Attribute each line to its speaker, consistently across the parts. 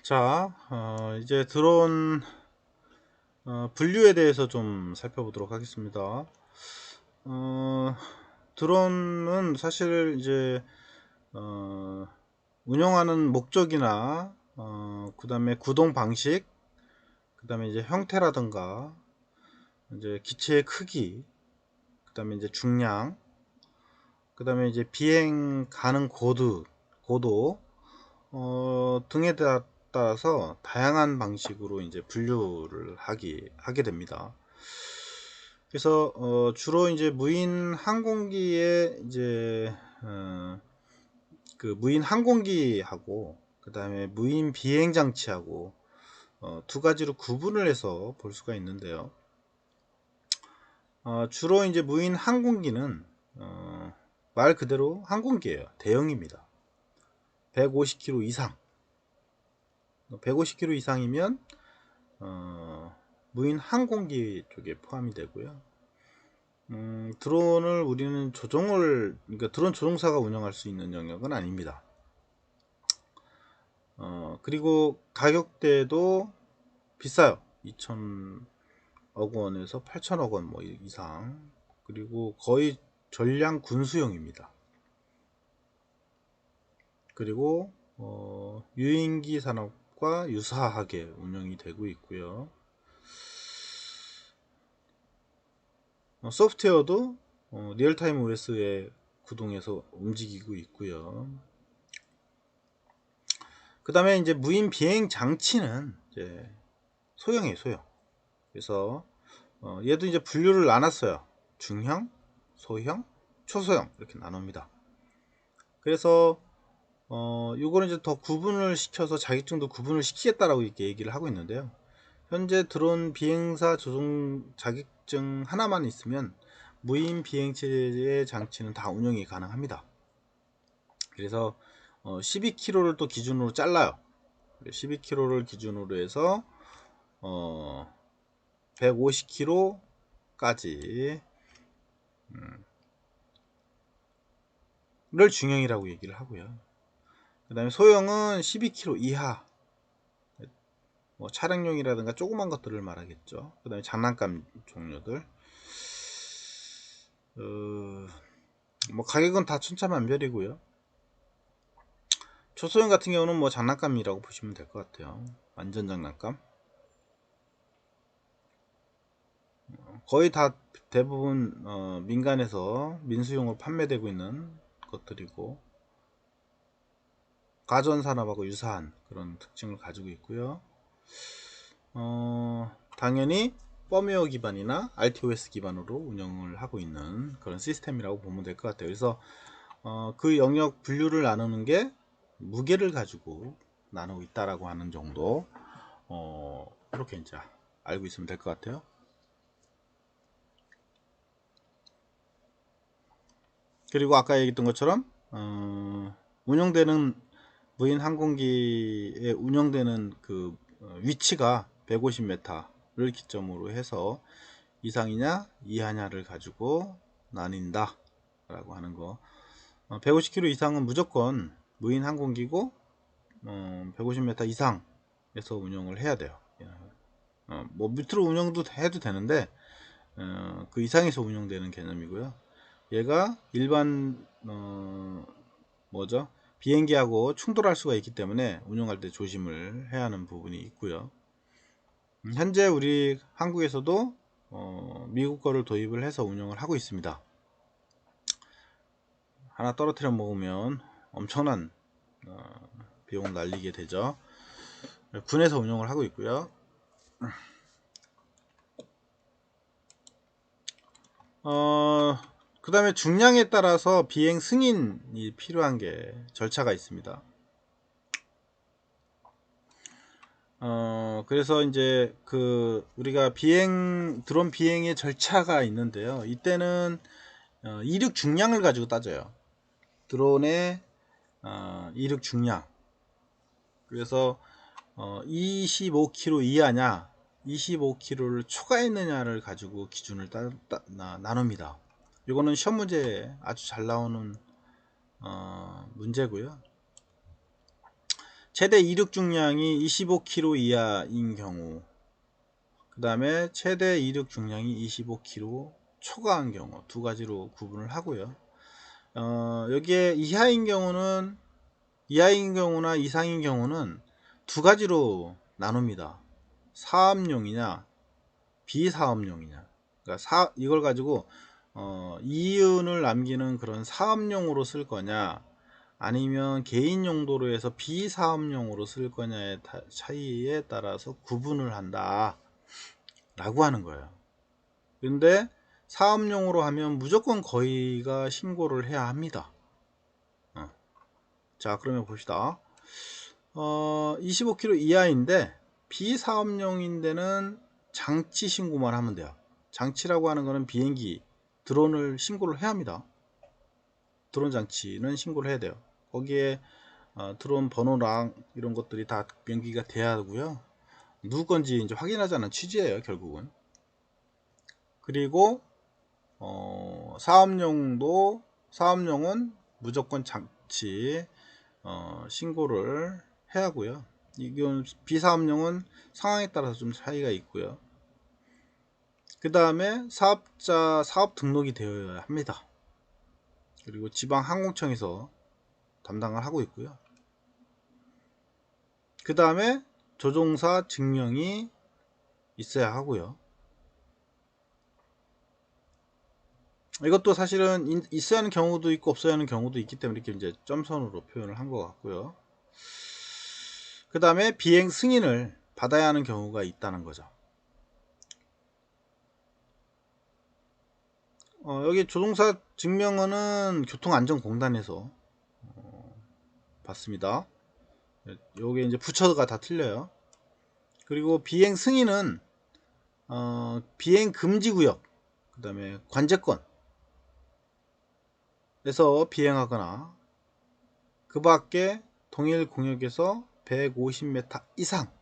Speaker 1: 자, 이제 드론 분류에 대해서 좀 살펴보도록 하겠습니다. 어, 드론은 사실 이제 운영하는 목적이나 그 다음에 구동 방식, 그 다음에 이제 형태라든가 이제 기체의 크기, 그 다음에 이제 중량, 그 다음에 이제 비행 가능 고도 등에 따라서 다양한 방식으로 이제 분류를 하게 됩니다. 그래서 주로 이제 무인 항공기에 이제 그 무인 항공기하고 그 다음에 무인 비행 장치하고 두 가지로 구분을 해서 볼 수가 있는데요. 주로 이제 무인 항공기는 말 그대로 항공기예요. 대형입니다. 150km 이상, 150km 이상이면 무인 항공기 쪽에 포함이 되고요. 드론을 우리는 그러니까 드론 조종사가 운영할 수 있는 영역은 아닙니다. 그리고 가격대도 비싸요. 2천억 원에서 8천억 원 뭐 이상. 그리고 거의 전량 군수용입니다. 그리고 유인기 산업과 유사하게 운영이 되고 있고요. 소프트웨어도 리얼타임 OS에 구동해서 움직이고 있고요. 그 다음에 이제 무인 비행 장치는 이제 소형이에요, 소형. 그래서 얘도 이제 분류를 나눴어요. 중형, 소형, 초소형 이렇게 나눕니다. 그래서 요거는 이제 더 구분을 시켜서 자격증도 구분을 시키겠다라고 이렇게 얘기를 하고 있는데요. 현재 드론 비행사 조종 자격증 하나만 있으면 무인 비행체의 장치는 다 운영이 가능합니다. 그래서 12km를 또 기준으로 잘라요. 12km를 기준으로 해서 150km까지 를 중형이라고 얘기를 하고요. 그 다음에 소형은 12km 이하, 뭐 차량용이라든가 조그만 것들을 말하겠죠. 그 다음에 장난감 종류들. 뭐 가격은 다 천차만별이고요. 초소형 같은 경우는 뭐 장난감이라고 보시면 될 것 같아요. 완전 장난감. 거의 다 대부분 민간에서 민수용으로 판매되고 있는 것들이고 가전산업하고 유사한 그런 특징을 가지고 있고요. 당연히 펌웨어 기반이나 RTOS 기반으로 운영을 하고 있는 그런 시스템이라고 보면 될 것 같아요. 그래서 그 영역 분류를 나누는 게 무게를 가지고 나누고 있다라고 하는 정도, 이렇게 이제 알고 있으면 될 것 같아요. 그리고 아까 얘기했던 것처럼 운영되는 무인 항공기에 운영되는 그 위치가 150m를 기점으로 해서 이상이냐 이하냐를 가지고 나뉜다 라고 하는 거. 150km 이상은 무조건 무인 항공기고 150m 이상에서 운영을 해야 돼요. 뭐 밑으로 운영도 해도 되는데 그 이상에서 운영되는 개념이고요. 얘가 일반 뭐죠? 비행기하고 충돌할 수가 있기 때문에 운영할 때 조심을 해야 하는 부분이 있고요. 현재 우리 한국에서도 미국 거를 도입을 해서 운영을 하고 있습니다. 하나 떨어뜨려 먹으면 엄청난 비용을 날리게 되죠. 군에서 운영을 하고 있고요. 그 다음에 중량에 따라서 비행 승인이 필요한 게 절차가 있습니다. 그래서 이제 그 우리가 드론 비행의 절차가 있는데요. 이때는 이륙 중량을 가지고 따져요. 드론의 이륙 중량. 그래서 25km 이하냐 25km를 초과했느냐를 가지고 기준을 나눕니다. 이거는 시험 문제에 아주 잘 나오는 문제고요. 최대 이륙 중량이 25kg 이하인 경우, 그 다음에 최대 이륙 중량이 25kg 초과한 경우 두 가지로 구분을 하고요. 여기에 이하인 경우나 이상인 경우는 두 가지로 나눕니다. 사업용이냐 비사업용이냐. 그러니까 이걸 가지고 이윤을 남기는 그런 사업용으로 쓸 거냐, 아니면 개인 용도로 해서 비사업용으로 쓸 거냐의 차이에 따라서 구분을 한다 라고 하는 거예요. 근데 사업용으로 하면 무조건 거의가 신고를 해야 합니다. 자, 그러면 봅시다. 25kg 이하인데 비사업용인데는 장치 신고만 하면 돼요. 장치라고 하는 거는 비행기, 드론을 신고를 해야 합니다. 드론 장치는 신고를 해야 돼요. 거기에 드론 번호랑 이런 것들이 다 명기가 돼야 하고요. 누구 건지 이제 확인하자는 취지예요, 결국은. 그리고 사업용은 무조건 장치 신고를 해야 하고요. 이건 비사업용은 상황에 따라서 좀 차이가 있고요. 그 다음에 사업자 사업 등록이 되어야 합니다. 그리고 지방 항공청에서 담당을 하고 있고요. 그 다음에 조종사 증명이 있어야 하고요. 이것도 사실은 있어야 하는 경우도 있고 없어야 하는 경우도 있기 때문에 이렇게 이제 점선으로 표현을 한 것 같고요. 그 다음에 비행 승인을 받아야 하는 경우가 있다는 거죠. 여기 조종사 증명은 교통안전공단에서 받습니다. 요게 이제 부처가 다 틀려요. 그리고 비행 승인은 비행 금지구역, 그 다음에 관제권에서 비행하거나 그 밖에 동일 공역에서 150m 이상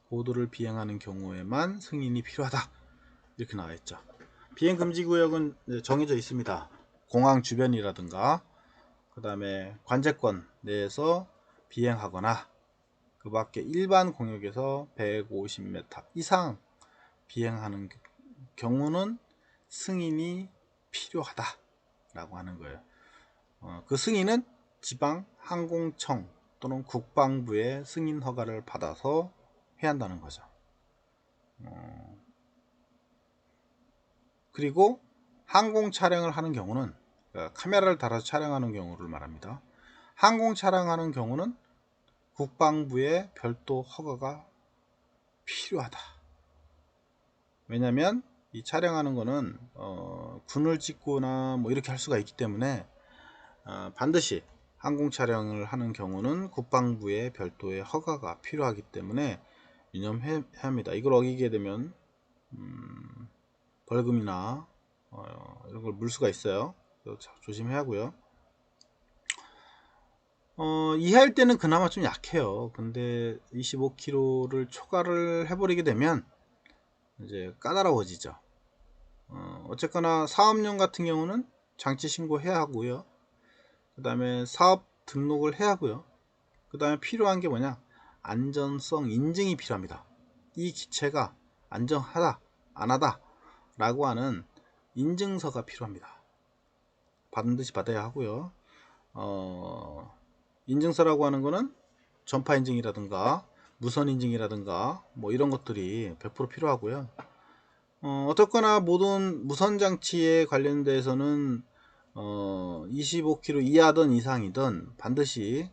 Speaker 1: 고도를 비행하는 경우에만 승인이 필요하다, 이렇게 나와 있죠. 비행 금지 구역은 정해져 있습니다. 공항 주변이라든가 그 다음에 관제권 내에서 비행하거나 그 밖에 일반 공역에서 150m 이상 비행하는 경우는 승인이 필요하다 라고 하는 거예요. 그 승인은 지방 항공청 또는 국방부의 승인 허가를 받아서 해야 한다는 거죠. 그리고 항공 촬영을 하는 경우는, 그러니까 카메라를 달아서 촬영하는 경우를 말합니다. 항공 촬영하는 경우는 국방부의 별도 허가가 필요하다. 왜냐하면 이 촬영하는 거는 군을 찍거나 뭐 이렇게 할 수가 있기 때문에 반드시 항공 촬영을 하는 경우는 국방부의 별도의 허가가 필요하기 때문에 유념해야 합니다. 이걸 어기게 되면 벌금이나 이런 걸 물 수가 있어요. 조심해야 하고요. 이하일 때는 그나마 좀 약해요. 근데 25kg를 초과를 해버리게 되면 이제 까다로워지죠. 어쨌거나 사업용 같은 경우는 장치 신고해야 하고요. 그 다음에 사업 등록을 해야 하고요. 그 다음에 필요한 게 뭐냐, 안전성 인증이 필요합니다. 이 기체가 안전하다 안하다 라고 하는 인증서가 필요합니다. 반드시 받아야 하고요. 인증서라고 하는 거는 전파 인증이라든가 무선 인증이라든가 뭐 이런 것들이 100% 필요하고요. 어떻거나 모든 무선 장치에 관련돼서는 25kg 이하든 이상이든 반드시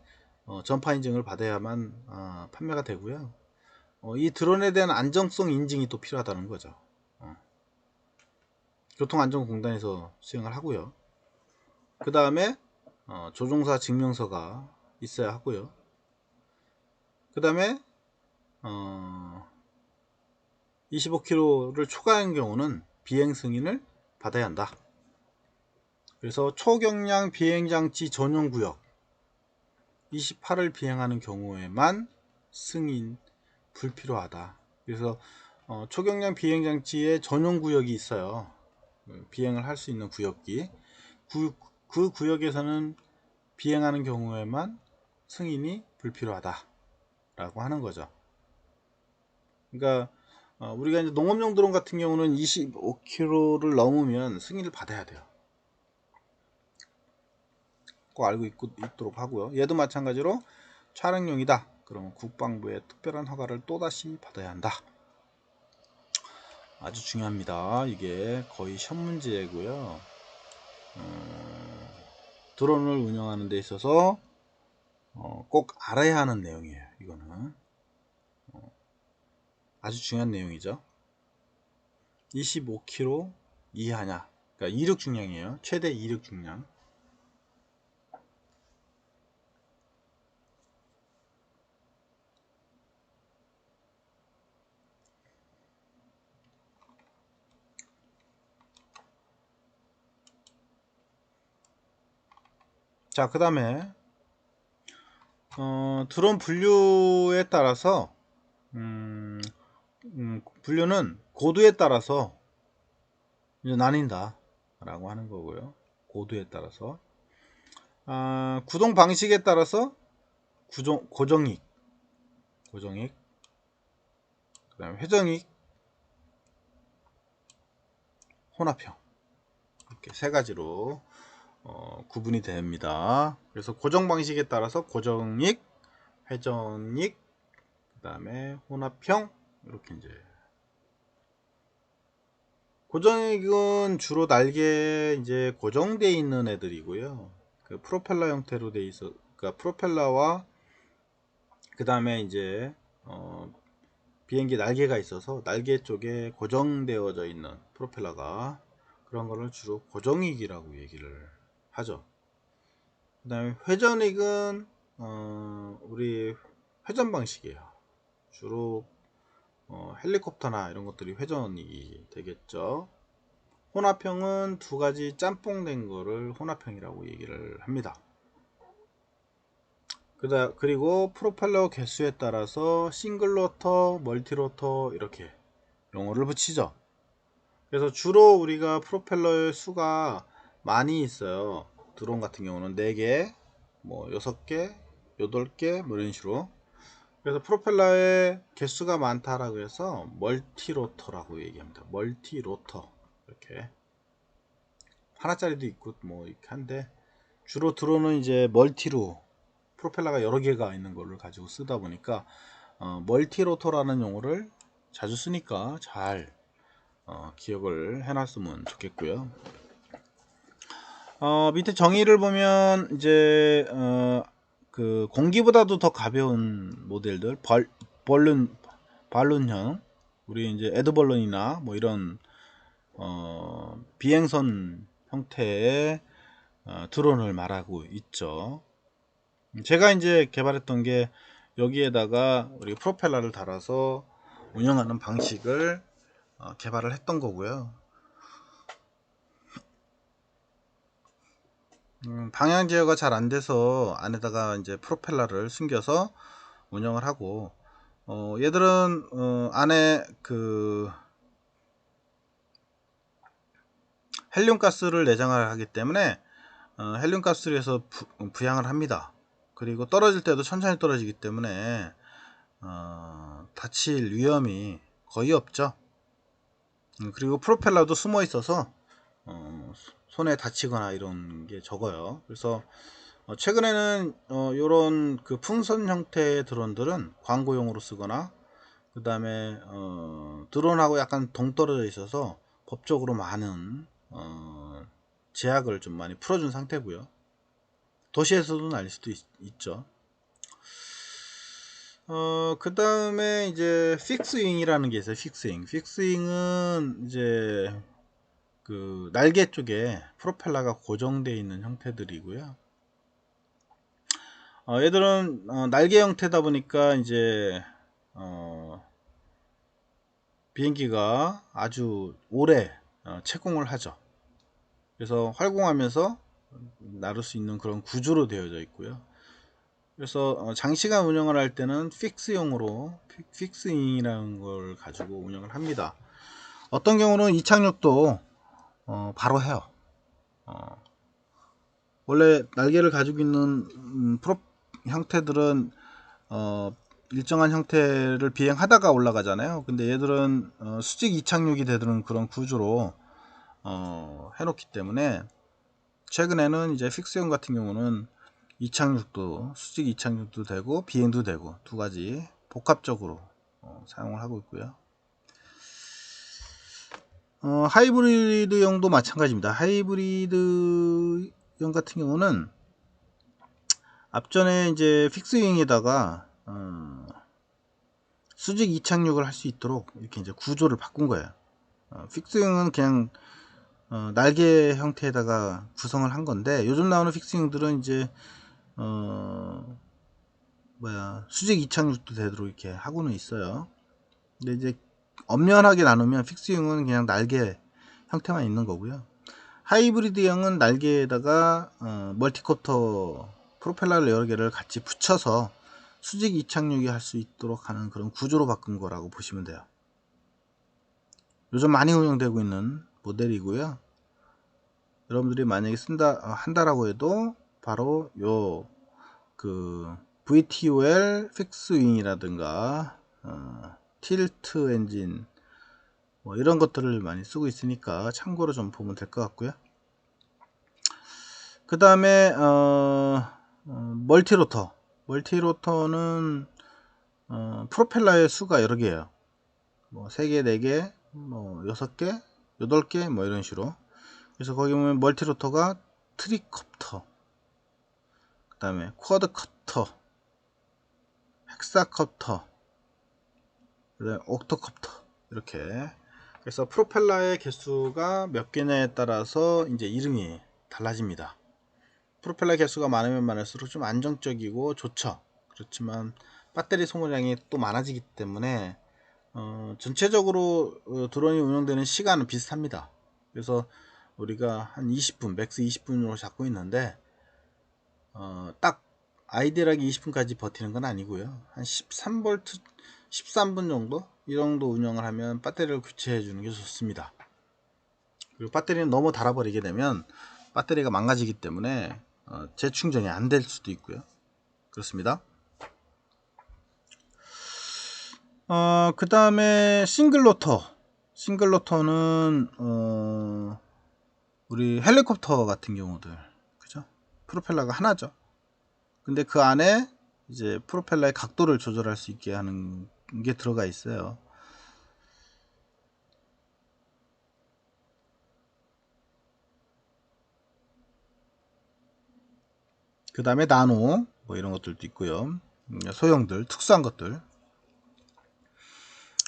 Speaker 1: 전파 인증을 받아야만 판매가 되고요. 이 드론에 대한 안정성 인증이 또 필요하다는 거죠. 교통안전공단에서 수행을 하고요. 그 다음에 조종사 증명서가 있어야 하고요. 그 다음에 25kg를 초과한 경우는 비행 승인을 받아야 한다. 그래서 초경량 비행장치 전용구역 28을 비행하는 경우에만 승인 불필요하다. 그래서 초경량 비행장치의 전용구역이 있어요. 비행을 할 수 있는 구역이, 그 구역에서는 비행하는 경우에만 승인이 불필요하다 라고 하는 거죠. 그러니까 우리가 이제 농업용 드론 같은 경우는 25kg를 넘으면 승인을 받아야 돼요. 꼭 알고 있도록 하고요. 얘도 마찬가지로 촬영용이다. 그러면 국방부의 특별한 허가를 또다시 받아야 한다. 아주 중요합니다. 이게 거의 시험 문제고요. 드론을 운영하는 데 있어서 꼭 알아야 하는 내용이에요. 이거는 아주 중요한 내용이죠. 25kg 이하냐, 그러니까 이륙 중량이에요. 최대 이륙 중량. 자, 그 다음에 드론 분류에 따라서 분류는 고도에 따라서 이제 나뉜다 라고 하는 거고요. 고도에 따라서 구동 방식에 따라서 고정익, 그 다음에 회전익, 혼합형, 이렇게 세 가지로 구분이 됩니다. 그래서 고정 방식에 따라서 고정익, 회전익, 그 다음에 혼합형, 이렇게 이제. 고정익은 주로 날개 이제 고정되어 있는 애들이고요. 그 프로펠러 형태로 돼 있어, 그러니까 프로펠러와 그 다음에 이제 비행기 날개가 있어서 날개 쪽에 고정되어져 있는 프로펠러가, 그런 거를 주로 고정익이라고 얘기를 하죠. 그 다음에 회전익은 우리 회전 방식이에요. 주로 헬리콥터나 이런 것들이 회전익이 되겠죠. 혼합형은 두 가지 짬뽕 된 거를 혼합형이라고 얘기를 합니다. 그리고 프로펠러 개수에 따라서 싱글 로터, 멀티 로터 이렇게 용어를 붙이죠. 그래서 주로 우리가 프로펠러의 수가 많이 있어요. 드론 같은 경우는 4개, 뭐 6개, 8개 뭐 이런 식으로. 그래서 프로펠러의 개수가 많다라고 해서 멀티 로터라고 얘기합니다. 멀티 로터. 이렇게 하나짜리도 있고 뭐 이렇게 한데, 주로 드론은 이제 멀티로 프로펠러가 여러 개가 있는 거를 가지고 쓰다 보니까 멀티 로터라는 용어를 자주 쓰니까 잘 기억을 해놨으면 좋겠고요. 밑에 정의를 보면 이제 그 공기보다도 더 가벼운 모델들, 발룬형, 우리 이제 에드벌룬이나 뭐 이런 비행선 형태의 드론을 말하고 있죠. 제가 이제 개발했던 게 여기에다가 우리 프로펠러를 달아서 운영하는 방식을 개발을 했던 거고요. 방향 제어가 잘 안 돼서 안에다가 이제 프로펠러를 숨겨서 운영을 하고, 얘들은 안에 그 헬륨 가스를 내장을 하기 때문에 헬륨 가스를 해서 부양을 합니다. 그리고 떨어질 때도 천천히 떨어지기 때문에 다칠 위험이 거의 없죠. 그리고 프로펠러도 숨어 있어서 손에 다치거나 이런 게 적어요. 그래서 최근에는 이런 그 풍선 형태의 드론들은 광고용으로 쓰거나, 그 다음에 드론하고 약간 동떨어져 있어서 법적으로 많은 제약을 좀 많이 풀어준 상태고요. 도시에서도 날릴 수도 있죠. 그 다음에 이제 픽스윙이라는 게 있어요. 픽스윙은 이제 그 날개 쪽에 프로펠러가 고정되어 있는 형태들이고요. 얘들은 날개 형태다 보니까 이제 비행기가 아주 오래 채공을 하죠. 그래서 활공하면서 나를 수 있는 그런 구조로 되어져 있고요. 그래서 장시간 운영을 할 때는 픽스용으로 픽스윙이라는 걸 가지고 운영을 합니다. 어떤 경우는 이착륙도 바로 해요. 원래 날개를 가지고 있는 프로 형태들은 일정한 형태를 비행하다가 올라가잖아요. 근데 얘들은 수직 이착륙이 되는 그런 구조로 해놓기 때문에 최근에는 이제 픽스형 같은 경우는 이착륙도 수직 이착륙도 되고 비행도 되고 두 가지 복합적으로 사용을 하고 있고요. 하이브리드형도 마찬가지입니다. 하이브리드형 같은 경우는 앞전에 이제 픽스윙에다가 수직 이착륙을 할 수 있도록 이렇게 이제 구조를 바꾼 거예요. 픽스윙은 그냥 날개 형태에다가 구성을 한 건데, 요즘 나오는 픽스윙들은 이제 수직 이착륙도 되도록 이렇게 하고는 있어요. 근데 이제 엄연하게 나누면 픽스윙은 그냥 날개 형태만 있는 거고요. 하이브리드형은 날개에다가 멀티콥터 프로펠러를 여러 개를 같이 붙여서 수직 이착륙이 할 수 있도록 하는 그런 구조로 바꾼 거라고 보시면 돼요. 요즘 많이 운영되고 있는 모델이고요. 여러분들이 만약에 한다라고 해도 바로 요 VTOL 픽스윙이라든가 틸트 엔진 뭐 이런 것들을 많이 쓰고 있으니까 참고로 좀 보면 될 것 같고요. 그 다음에 멀티로터는 프로펠러의 수가 여러 개예요. 뭐 3개, 4개, 뭐 6개, 8개 뭐 이런 식으로. 그래서 거기 보면 멀티로터가 트리콥터, 그 다음에 쿼드컵터, 헥사컵터, 그 다음에 옥토컵터 이렇게. 그래서 프로펠러의 개수가 몇 개냐에 따라서 이제 이름이 달라집니다. 프로펠러 개수가 많으면 많을수록 좀 안정적이고 좋죠. 그렇지만 배터리 소모량이 또 많아지기 때문에 전체적으로 드론이 운영되는 시간은 비슷합니다. 그래서 우리가 한 20분, 맥스 20분으로 잡고 있는데 딱 아이디얼하게 20분까지 버티는 건 아니고요. 한 13V, 13분 정도? 이 정도 운영을 하면 배터리를 교체해 주는 게 좋습니다. 그리고 배터리는 너무 닳아버리게 되면 배터리가 망가지기 때문에 재충전이 안 될 수도 있고요. 그렇습니다. 그 다음에 싱글로터는 우리 헬리콥터 같은 경우들, 그죠? 프로펠러가 하나죠. 근데 그 안에 이제 프로펠러의 각도를 조절할 수 있게 하는 게 들어가 있어요. 그 다음에 나노 뭐 이런 것들도 있고요. 소형들, 특수한 것들.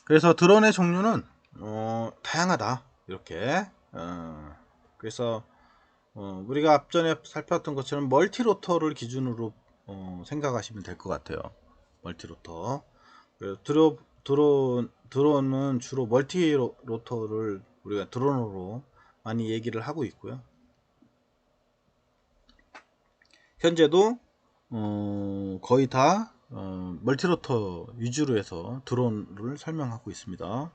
Speaker 1: 그래서 드론의 종류는 다양하다. 이렇게. 그래서 우리가 앞전에 살펴봤던 것처럼 멀티로터를 기준으로 생각하시면 될 것 같아요. 멀티로터. 드론은 주로 멀티로터를 우리가 드론으로 많이 얘기를 하고 있고요. 현재도 거의 다 멀티로터 위주로 해서 드론을 설명하고 있습니다.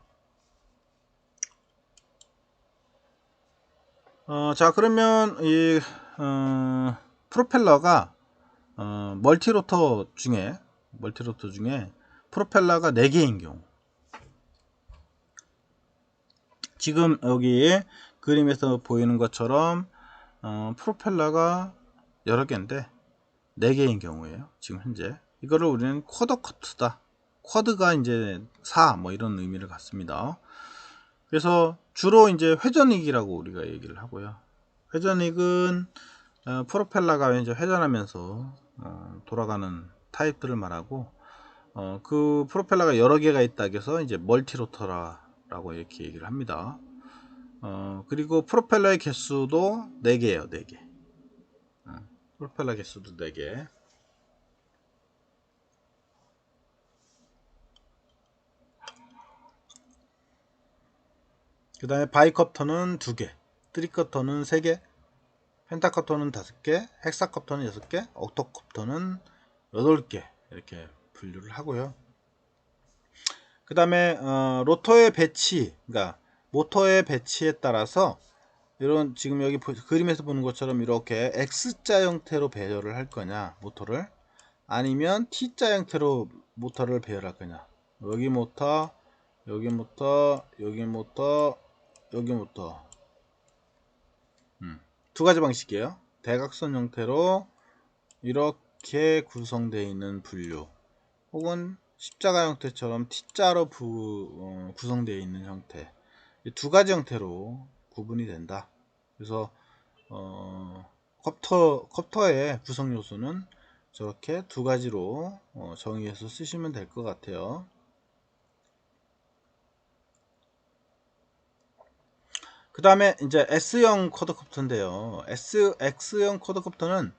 Speaker 1: 자, 그러면 이 프로펠러가 멀티로터 중에 프로펠러가 4개인 경우, 지금 여기 그림에서 보이는 것처럼 프로펠러가 여러 개인데 4개인 경우에요. 지금 현재 이거를 우리는 쿼드커트다. 쿼드가 이제 4 뭐 이런 의미를 갖습니다. 그래서 주로 이제 회전익이라고 우리가 얘기를 하고요. 회전익은 프로펠러가 이제 회전하면서 돌아가는 타입들을 말하고, 그 프로펠러가 여러 개가 있다 해서 이제 멀티로터라고 이렇게 얘기를 합니다. 그리고 프로펠러의 개수도 4개예요. 4개. 프로펠러 개수도 4개. 그 다음에 바이컵터는 2개, 트리컵터는 3개, 펜타컵터는 5개, 헥사컵터는 6개, 옥토컵터는 8개 이렇게 분류를 하고요. 그 다음에 로터의 배치, 그러니까 모터의 배치에 따라서 이런 지금 여기 그림에서 보는 것처럼 이렇게 X자 형태로 배열을 할 거냐 모터를, 아니면 T자 형태로 모터를 배열할 거냐. 여기 모터, 여기 모터, 여기 모터, 여기 모터. 두 가지 방식이에요. 대각선 형태로 이렇게 구성되어 있는 분류, 혹은 십자가 형태처럼 T자로 구성되어 있는 형태, 이 두 가지 형태로 구분이 된다. 그래서 컵터의 구성 요소는 저렇게 두 가지로 정의해서 쓰시면 될 것 같아요. 그 다음에 이제 S형 쿼드콥터인데요. X형 쿼드콥터는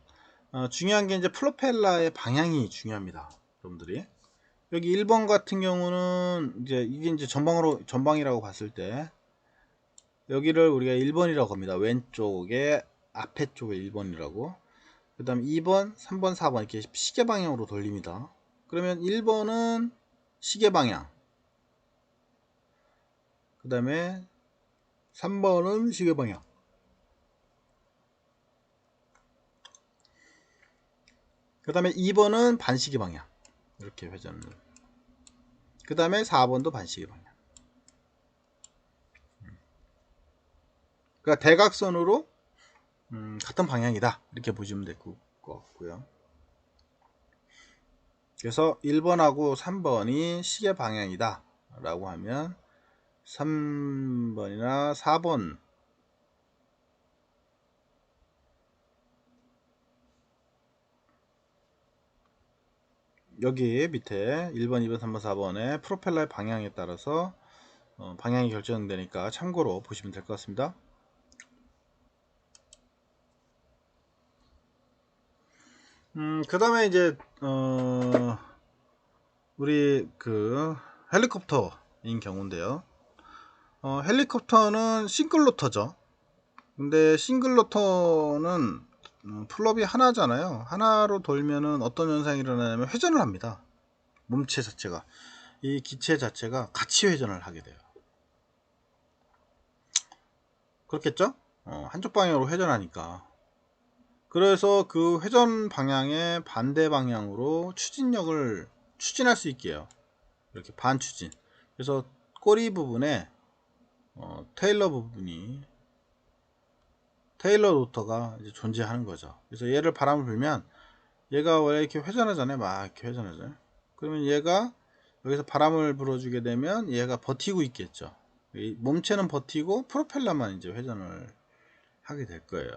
Speaker 1: 중요한 게 이제 프로펠러의 방향이 중요합니다. 여러분들이 여기 1번 같은 경우는 이게 이제 전방이라고 봤을 때 여기를 우리가 1번이라고 합니다. 왼쪽에 앞에 쪽에 1번이라고. 그 다음 2번, 3번, 4번 이렇게 시계 방향으로 돌립니다. 그러면 1번은 시계 방향, 그 다음에 3번은 시계 방향, 그 다음에 2번은 반시계 방향, 이렇게 회전을. 그 다음에 4번도 반시계 방향. 그러니까 대각선으로 같은 방향이다, 이렇게 보시면 될 것 같고요. 그래서 1번하고 3번이 시계 방향이다 라고 하면 3번이나 4번, 여기 밑에 1번, 2번, 3번, 4번의 프로펠러의 방향에 따라서 방향이 결정되니까 참고로 보시면 될 것 같습니다. 그 다음에 이제 우리 그 헬리콥터인 경우인데요. 헬리콥터는 싱글로터죠. 근데 싱글로터는 플롭이 하나잖아요. 하나로 돌면은 어떤 현상이 일어나냐면 회전을 합니다. 몸체 자체가, 이 기체 자체가 같이 회전을 하게 돼요. 그렇겠죠? 한쪽 방향으로 회전하니까. 그래서 그 회전 방향의 반대 방향으로 추진할 수 있게 해요. 이렇게 반추진. 그래서 꼬리 부분에 테일러 로터가 이제 존재하는 거죠. 그래서 얘를 바람을 불면 얘가 원래 이렇게 회전하잖아요. 막 이렇게 회전하잖아요. 그러면 얘가 여기서 바람을 불어주게 되면 얘가 버티고 있겠죠. 이 몸체는 버티고 프로펠러만 이제 회전을 하게 될 거예요.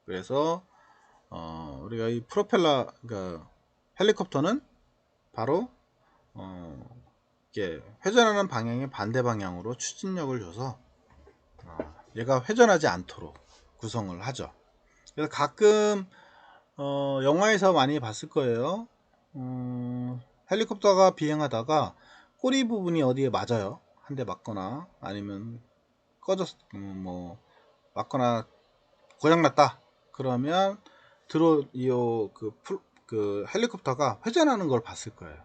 Speaker 1: 그래서 우리가 이 프로펠러, 그러니까 헬리콥터는 바로 이게 회전하는 방향의 반대 방향으로 추진력을 줘서 얘가 회전하지 않도록 구성을 하죠. 그래서 가끔 영화에서 많이 봤을 거예요. 헬리콥터가 비행하다가 꼬리 부분이 어디에 맞아요. 한 대 맞거나 아니면 뭐 맞거나 고장났다. 그러면 그 헬리콥터가 회전하는 걸 봤을 거예요.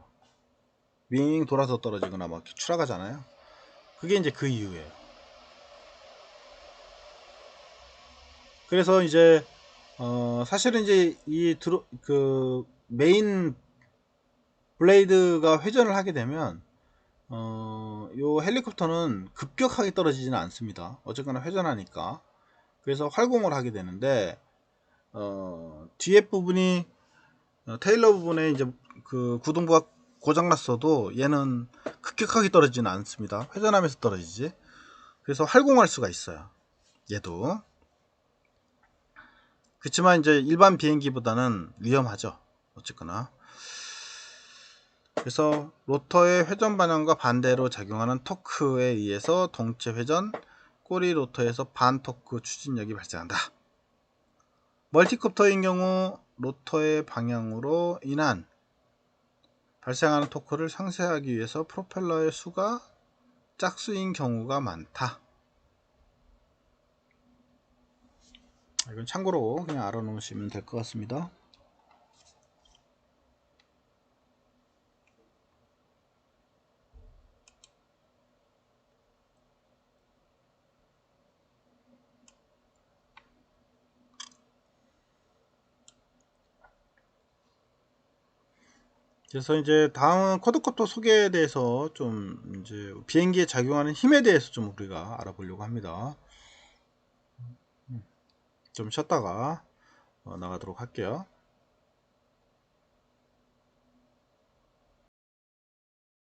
Speaker 1: 윙 돌아서 떨어지거나 막 추락하잖아요. 그게 이제 그 이유예요. 그래서 이제 사실은 이제 그 메인 블레이드가 회전을 하게 되면 요 헬리콥터는 급격하게 떨어지지는 않습니다. 어쨌거나 회전하니까. 그래서 활공을 하게 되는데 뒤에 부분이 테일러 부분에 이제 그 구동부가 고장났어도 얘는 급격하게 떨어지지는 않습니다. 회전하면서 떨어지지. 그래서 활공할 수가 있어요. 얘도. 그렇지만 이제 일반 비행기보다는 위험하죠. 어쨌거나. 그래서 로터의 회전 방향과 반대로 작용하는 토크에 의해서 동체 회전, 꼬리 로터에서 반 토크 추진력이 발생한다. 멀티콥터인 경우 로터의 방향으로 인한 발생하는 토크를 상쇄하기 위해서 프로펠러의 수가 짝수인 경우가 많다. 이건 참고로 그냥 알아놓으시면 될 것 같습니다. 그래서 이제 다음 쿼드코프터 소개에 대해서 좀 이제 비행기에 작용하는 힘에 대해서 좀 우리가 알아보려고 합니다. 좀 쉬었다가 나가도록 할게요.